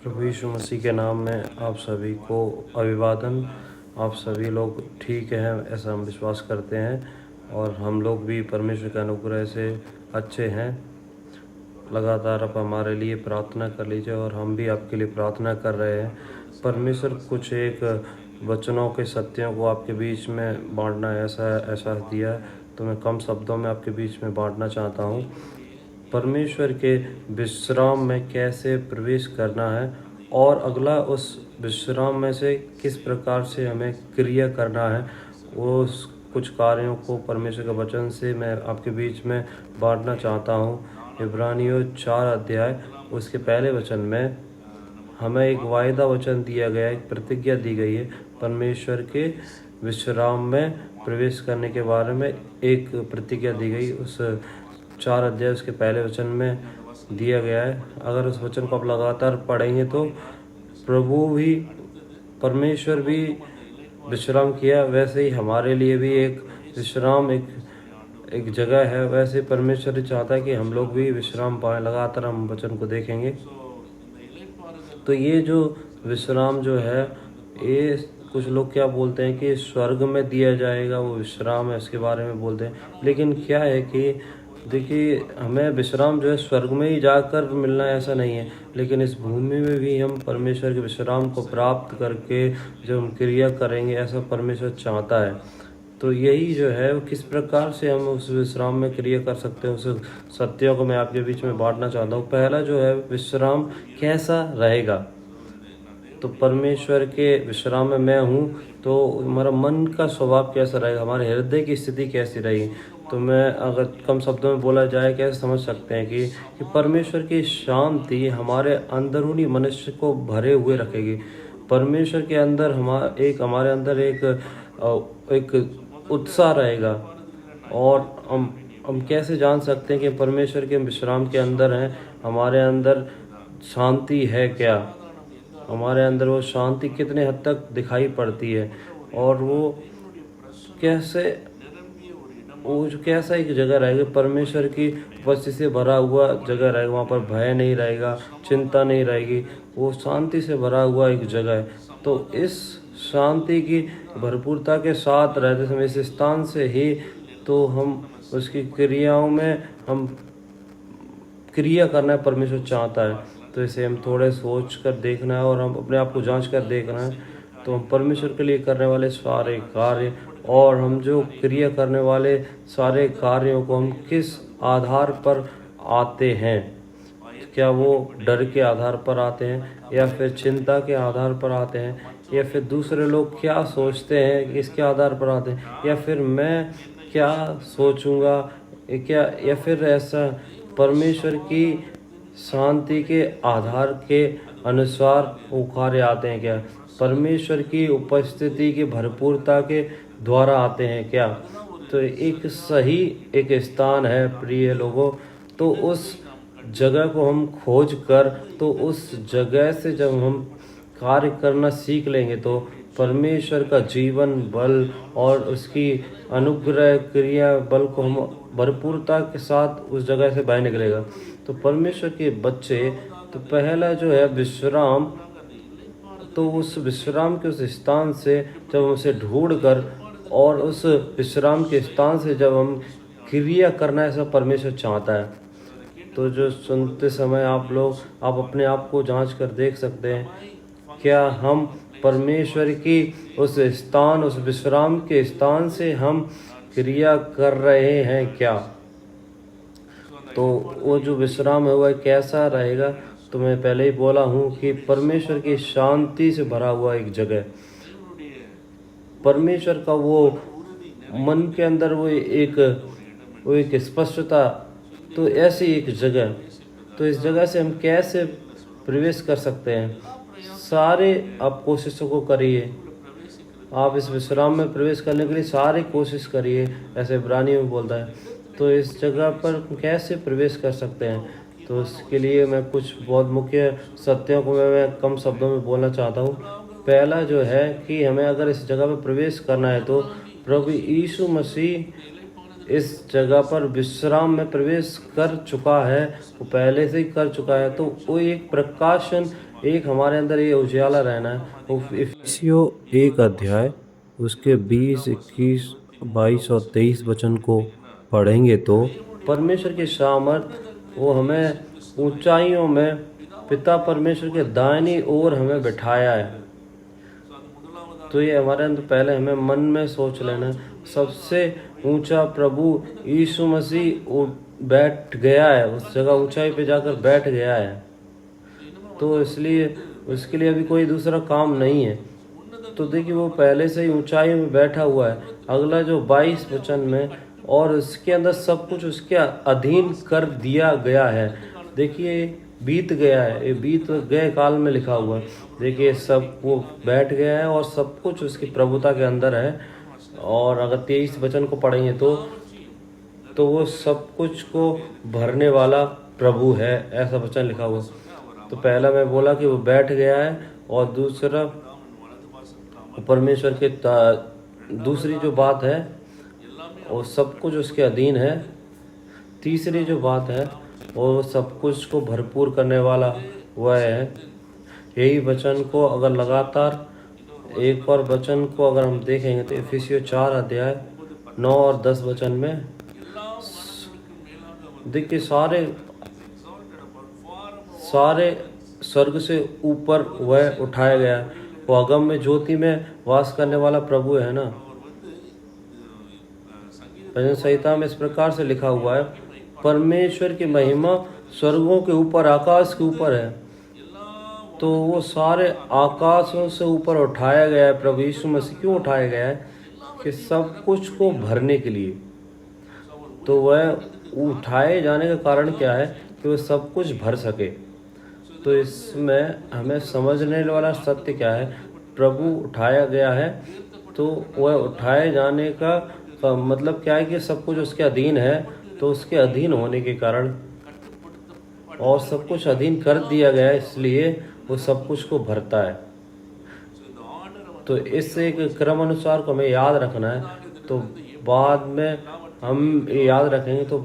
प्रभु यीशु मसीह के नाम में आप सभी को अभिवादन। आप सभी लोग ठीक हैं ऐसा हम विश्वास करते हैं और हम लोग भी परमेश्वर के अनुग्रह से अच्छे हैं। लगातार आप हमारे लिए प्रार्थना कर लीजिए और हम भी आपके लिए प्रार्थना कर रहे हैं। परमेश्वर कुछ एक वचनों के सत्यों को आपके बीच में बांटना ऐसा दिया है, तो मैं कम शब्दों में आपके बीच में बांटना चाहता हूँ। परमेश्वर के विश्राम में कैसे प्रवेश करना है और अगला उस विश्राम में से किस प्रकार से हमें क्रिया करना है, वो कुछ कार्यों को परमेश्वर के वचन से मैं आपके बीच में बांटना चाहता हूँ। इब्रानियों 4 अध्याय उसके पहले वचन में हमें एक वायदा वचन दिया गया है, एक प्रतिज्ञा दी गई है। परमेश्वर के विश्राम में प्रवेश करने के बारे में एक प्रतिज्ञा दी गई, उस 4 अध्याय उसके पहले वचन में दिया गया है। अगर उस वचन को आप लगातार पढ़ेंगे तो प्रभु भी, परमेश्वर भी विश्राम किया, वैसे ही हमारे लिए भी एक विश्राम एक जगह है। वैसे परमेश्वर चाहता है कि हम लोग भी विश्राम पाएं। लगातार हम वचन को देखेंगे तो ये जो विश्राम जो है, ये कुछ लोग क्या बोलते हैं कि स्वर्ग में दिया जाएगा, वो विश्राम है, इसके बारे में बोलते हैं। लेकिन क्या है कि देखिए, हमें विश्राम जो है स्वर्ग में ही जाकर मिलना है ऐसा नहीं है, लेकिन इस भूमि में भी हम परमेश्वर के विश्राम को प्राप्त करके जब हम क्रिया करेंगे, ऐसा परमेश्वर चाहता है। तो यही जो है वो किस प्रकार से हम उस विश्राम में क्रिया कर सकते हैं, उस सत्यों को मैं आपके बीच में बांटना चाहता हूँ। पहला जो है, विश्राम कैसा रहेगा। तो परमेश्वर के विश्राम में मैं हूँ तो हमारा मन का स्वभाव कैसा रहेगा, हमारे हृदय की स्थिति कैसी रहेगी। तो मैं अगर कम शब्दों में बोला जाए, कैसे समझ सकते हैं कि परमेश्वर की शांति हमारे अंदरूनी मनुष्य को भरे हुए रखेगी। परमेश्वर के अंदर हमारे अंदर एक उत्साह रहेगा। और हम कैसे जान सकते हैं कि परमेश्वर के विश्राम के अंदर हैं, हमारे अंदर शांति है क्या, हमारे अंदर वो शांति कितने हद तक दिखाई पड़ती है, और वो कैसा एक जगह रहेगा, परमेश्वर की उपस्थिति से भरा हुआ जगह रहेगा। वहाँ पर भय नहीं रहेगा, चिंता नहीं रहेगी, वो शांति से भरा हुआ एक जगह है। तो इस शांति की भरपूरता के साथ रहते समय इस स्थान से ही तो हम उसकी क्रियाओं में हम क्रिया करना है, परमेश्वर चाहता है। तो इसे हम थोड़े सोच कर देखना है और हम अपने आप को जांच कर देखना है। तो हम परमेश्वर के लिए करने वाले सारे कार्य और हम जो क्रिया करने वाले सारे कार्यों को हम किस आधार पर आते हैं, क्या वो डर के आधार पर आते हैं, या फिर चिंता के आधार पर आते हैं, या फिर दूसरे लोग क्या सोचते हैं इसके आधार पर आते हैं, या फिर मैं क्या सोचूंगा, या फिर ऐसा परमेश्वर की शांति के आधार के अनुसार वो कार्य आते हैं क्या, परमेश्वर की उपस्थिति की भरपूरता के द्वारा आते हैं क्या। तो एक सही एक स्थान है प्रिय लोगों। तो उस जगह को हम खोज कर, तो उस जगह से जब हम कार्य करना सीख लेंगे तो परमेश्वर का जीवन बल और उसकी अनुग्रह क्रिया बल को हम भरपूरता के साथ उस जगह से बाहर निकलेगा। तो परमेश्वर के बच्चे, तो पहला जो है विश्राम, तो उस विश्राम के उस स्थान से जब हम उसे ढूंढ कर और उस विश्राम के स्थान से जब हम क्रिया करना ऐसा परमेश्वर चाहता है। तो जो सुनते समय आप अपने आप को जांच कर देख सकते हैं, क्या हम परमेश्वर की उस विश्राम के स्थान से हम क्रिया कर रहे हैं क्या। तो वो जो विश्राम है वह कैसा रहेगा, तो मैं पहले ही बोला हूँ कि परमेश्वर की शांति से भरा हुआ एक जगह, परमेश्वर का वो मन के अंदर वो एक स्पष्टता, तो ऐसी एक जगह। तो इस जगह से हम कैसे प्रवेश कर सकते हैं। सारे आप कोशिशों को करिए, आप इस विश्राम में प्रवेश करने के लिए सारी कोशिश करिए, ऐसे इब्रानियों में बोलता है। तो इस जगह पर कैसे प्रवेश कर सकते हैं, तो इसके लिए मैं कुछ बहुत मुख्य सत्यों को मैं कम शब्दों में बोलना चाहता हूँ। पहला जो है कि हमें अगर इस जगह पर प्रवेश करना है तो प्रभु यीशु मसीह इस जगह पर विश्राम में प्रवेश कर चुका है, वो पहले से ही कर चुका है। तो वो एक प्रकाशन, एक हमारे अंदर ये उजाला रहना है। वो इफिसियों 1 अध्याय उसके 20, 21, 22 और 23 वचन को पढ़ेंगे तो परमेश्वर की सामर्थ वो हमें ऊंचाइयों में पिता परमेश्वर के दाहिनी ओर हमें बिठाया है। तो ये हमारे अंदर पहले हमें मन में सोच लेना है, सबसे ऊंचा प्रभु यीशु मसीह बैठ गया है, उस जगह ऊंचाई पे जाकर बैठ गया है। तो इसलिए उसके लिए अभी कोई दूसरा काम नहीं है। तो देखिए वो पहले से ही ऊंचाई में बैठा हुआ है। अगला जो 22 वचन में, और उसके अंदर सब कुछ उसके अधीन कर दिया गया है। देखिए बीत गया है, ये बीत गए काल में लिखा हुआ है। देखिए सब वो बैठ गया है और सब कुछ उसकी प्रभुता के अंदर है। और अगर 23 वचन को पढ़ेंगे तो वो सब कुछ को भरने वाला प्रभु है, ऐसा वचन लिखा हुआ। तो पहला मैं बोला कि वो बैठ गया है, और दूसरा परमेश्वर के दूसरी जो बात है वो सब कुछ उसके अधीन है। तीसरी जो बात है वो सब कुछ को भरपूर करने वाला वह है। यही वचन को अगर लगातार एक और वचन को अगर हम देखेंगे तो इफिसियों 4 अध्याय 9 और 10 वचन में देखिए सारे स्वर्ग से ऊपर वह उठाया गया है। वो अगम में ज्योति में वास करने वाला प्रभु है ना। भजन संहिता में इस प्रकार से लिखा हुआ है, परमेश्वर की महिमा स्वर्गों के ऊपर, आकाश के ऊपर है। तो वो सारे आकाशों से ऊपर उठाया गया है प्रभु यीशु मसीह। क्यों उठाया गया है? कि सब कुछ को भरने के लिए। तो वह उठाए जाने का कारण क्या है? कि वह सब कुछ भर सके। तो इसमें हमें समझने वाला सत्य क्या है? प्रभु उठाया गया है, तो वह उठाए जाने का मतलब क्या है? कि सब कुछ उसके अधीन है। तो उसके अधीन होने के कारण और सब कुछ अधीन कर दिया गया है, इसलिए वो सब कुछ को भरता है। तो इस एक क्रम अनुसार को हमें याद रखना है। तो बाद में हम याद रखेंगे तो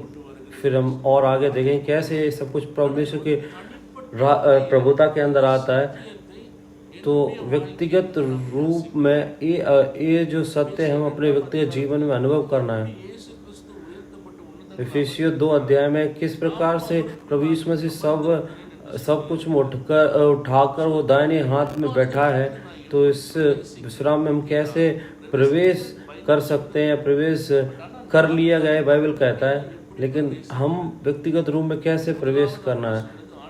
फिर हम और आगे देखेंगे कैसे ये सब कुछ परमेश्वर की प्रभुता के अंदर आता है। तो व्यक्तिगत रूप में ये जो सत्य हम अपने व्यक्तिगत जीवन में अनुभव करना है। इफिसियों 2 अध्याय में किस प्रकार से प्रभु यीशु मसीह सब कुछ उठाकर वो दाहिने हाथ में बैठा है। तो इस विश्राम में हम कैसे प्रवेश कर सकते हैं? प्रवेश कर लिया गया है बाइबल कहता है, लेकिन हम व्यक्तिगत रूप में कैसे प्रवेश करना है?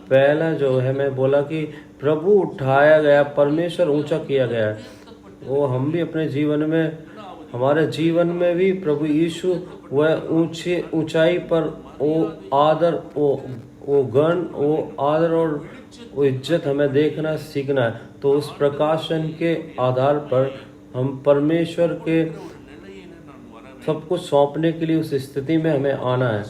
पहला जो है मैं बोला कि प्रभु उठाया गया, परमेश्वर ऊंचा किया गया है। वो हम भी अपने जीवन में, हमारे जीवन में भी प्रभु यीशु वह ऊंचाई पर वो आदर, वो गण, वो आदर और वो इज्जत हमें देखना सीखना है। तो उस प्रकाशन के आधार पर हम परमेश्वर के सब कुछ सौंपने के लिए उस स्थिति में हमें आना है।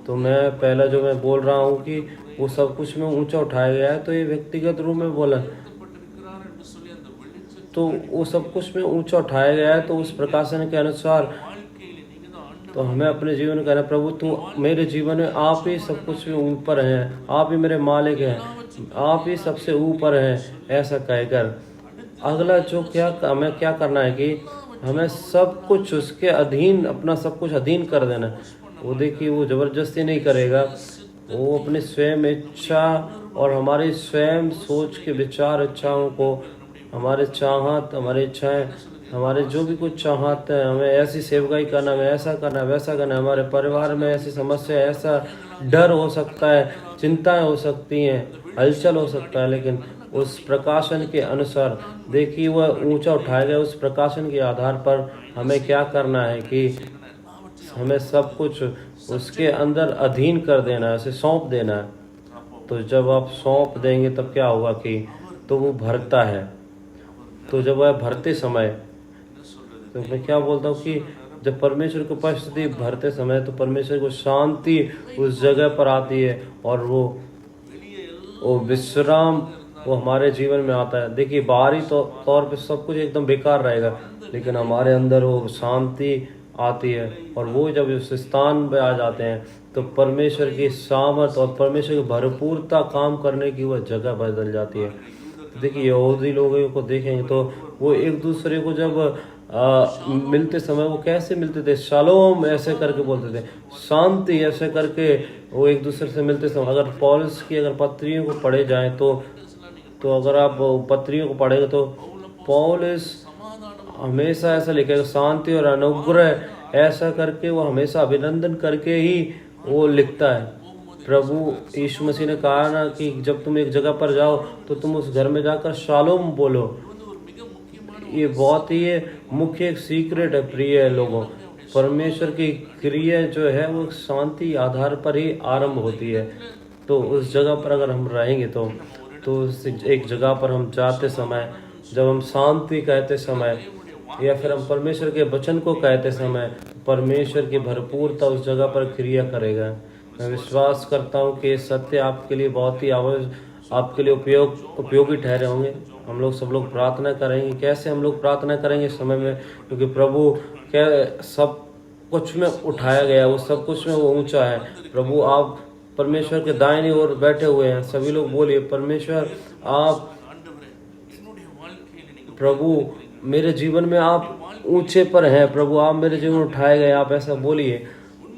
तो मैं पहला जो मैं बोल रहा हूँ कि वो सब कुछ में ऊंचा उठाया गया है, तो ये व्यक्तिगत रूप में बोला, तो वो सब कुछ में ऊंचा उठाया गया है। तो उस प्रकाशन के अनुसार तो हमें अपने जीवन में कहना, प्रभु तू मेरे जीवन में, आप ही सब कुछ में ऊपर हैं, आप ही मेरे मालिक हैं, आप ही सबसे ऊपर हैं, ऐसा कहकर अगला जो हमें क्या करना है कि हमें सब कुछ उसके अधीन, अपना सब कुछ अधीन कर देना। वो देखिए वो ज़बरदस्ती नहीं करेगा, वो अपनी स्वयं इच्छा और हमारी स्वयं सोच के विचार, इच्छाओं को, हमारे चाहत, हमारी इच्छाएं, हमारे जो भी कुछ चाहते हैं, हमें ऐसी सेवकाई करना, हमें ऐसा करना, वैसा करना, हमारे परिवार में ऐसी समस्या, ऐसा डर हो सकता है, चिंताएं हो सकती हैं, हलचल हो सकता है, लेकिन उस प्रकाशन के अनुसार देखिए वह ऊंचा उठाया गया। उस प्रकाशन के आधार पर हमें क्या करना है कि हमें सब कुछ उसके अंदर अधीन कर देना है, उसे सौंप देना है। तो जब आप सौंप देंगे तब क्या होगा कि तो वो भरता है। तो जब वह भरते समय, तो मैं क्या बोलता हूँ कि जब परमेश्वर की उपस्थिति भरते समय तो परमेश्वर को शांति उस जगह पर आती है और वो विश्राम वो हमारे जीवन में आता है। देखिए बाहरी तौर पे सब कुछ एकदम बेकार रहेगा, लेकिन हमारे अंदर वो शांति आती है। और वो जब उस स्थान पे आ जाते हैं तो परमेश्वर की सामर्थ और परमेश्वर की भरपूरता काम करने की वह जगह बदल जाती है। देखिए यहूदी लोगों को देखेंगे तो वो एक दूसरे को जब मिलते समय वो कैसे मिलते थे, शालोम ऐसे करके बोलते थे, शांति ऐसे करके वो एक दूसरे से मिलते समय। अगर पौलुस की अगर पत्रियों को पढ़े जाए तो अगर आप पत्रियों को पढ़ेंगे तो पौलुस हमेशा ऐसा लिखेगा, शांति और अनुग्रह ऐसा करके वो हमेशा अभिनंदन करके ही वो लिखता है। प्रभु यीशु मसीह ने कहा ना कि जब तुम एक जगह पर जाओ तो तुम उस घर में जाकर शालोम बोलो। ये बहुत ही मुख्य एक सीक्रेट है प्रिय लोगों। परमेश्वर की क्रिया जो है वो शांति आधार पर ही आरंभ होती है। तो उस जगह पर अगर हम रहेंगे तो उस एक जगह पर हम जाते समय जब हम शांति कहते समय या फिर हम परमेश्वर के वचन को कहते समय परमेश्वर की भरपूरता उस जगह पर क्रिया करेगा। मैं विश्वास करता हूँ कि ये सत्य आपके लिए बहुत ही आपके लिए उपयोगी ठहरे होंगे। हम लोग सब लोग प्रार्थना करेंगे। कैसे हम लोग प्रार्थना करेंगे इस समय में, क्योंकि प्रभु क्या सब कुछ में उठाया गया, वो सब कुछ में वो ऊंचा है। प्रभु आप परमेश्वर के दाहिनी ओर बैठे हुए हैं। सभी लोग बोलिए, परमेश्वर आप, प्रभु मेरे जीवन में आप ऊंचे पर हैं। प्रभु आप मेरे जीवन में उठाए गए, आप ऐसा बोलिए।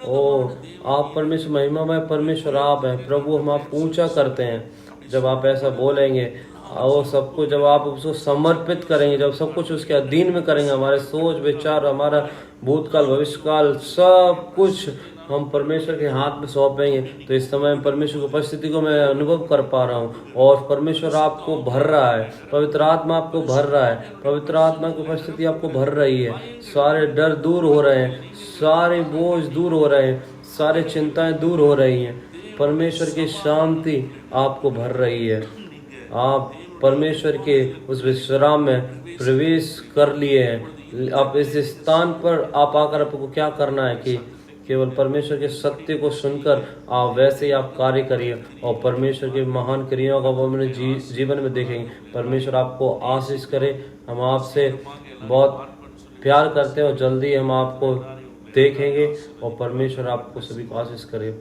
ओ आप परमेश्वर, महिमामय परमेश्वर आप हैं। प्रभु हम आपको ऊंचा करते हैं। जब आप ऐसा बोलेंगे और सबको जब आप उसको समर्पित करेंगे, जब सब कुछ उसके अधीन में करेंगे, हमारे सोच विचार, हमारा भूतकाल भविष्यकाल सब कुछ हम परमेश्वर के हाथ में सौंपेंगे, तो इस समय परमेश्वर की उपस्थिति को मैं अनुभव कर पा रहा हूँ और परमेश्वर आपको भर रहा है, पवित्र आत्मा आपको भर रहा है, पवित्र आत्मा की उपस्थिति आपको भर रही है। सारे डर दूर हो रहे हैं, सारे बोझ दूर हो रहे हैं, सारे चिंताएं दूर हो रही हैं। परमेश्वर की शांति आपको भर रही है। आप परमेश्वर के उस विश्राम में प्रवेश कर लिए हैं। आप इस स्थान पर आप आकर आपको क्या करना है कि केवल परमेश्वर के सत्य को सुनकर आप वैसे ही आप कार्य करिए और परमेश्वर की महान क्रियाओं को आप अपने जीवन में देखेंगे। परमेश्वर आपको आशीष करे। हम आपसे बहुत प्यार करते हैं और जल्दी हम आपको देखेंगे और परमेश्वर आपको सभी को आशीष करे।